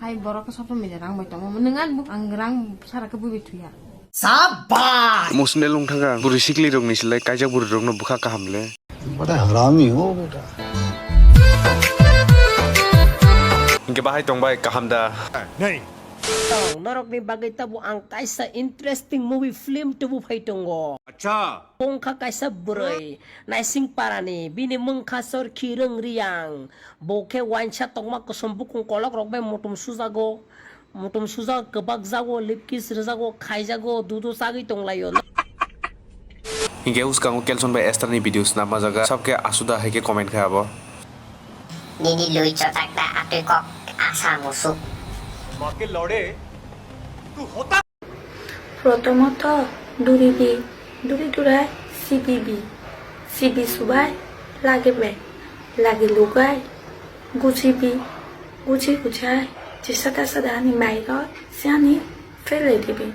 hai borok ke sopra meja rang baitong menengan bu anggerang sara ke bubi tuya साबास मुसने लुंग थांगा बुरी सिकली रंग निसले कायजा बुरी रंग न बुखा काहमले बड़ा हरामी हो बेटा इनके बाहाय तंबाय काहमदा नरक ni bagai tabu ang kaisa interesting movie film tubu phaitongo अच्छा pongkha kaisa burai naising parani bini mengkha sor khireng riang boke wancha tongma kosombu kung kolok rokbe mutum suza kebak jago lipkis rejago khaijago dudu sagi tonglayo इनके उसका केल्सन bye ester नि videos नामा जगा सबके आसुदा है के comment खाबो Nini lui cho takta ate kok asa musuk. माँ के लौड़े तू होता প্রথমত দূরিবি দূরি দূরায় সিবিবি সিবি সুবাই লাগেবে লাগে লুগাই গুছিবি গুছি গুছাই যেসাদা সাদা নি মাইর সিয়ানি ফেলে দিবি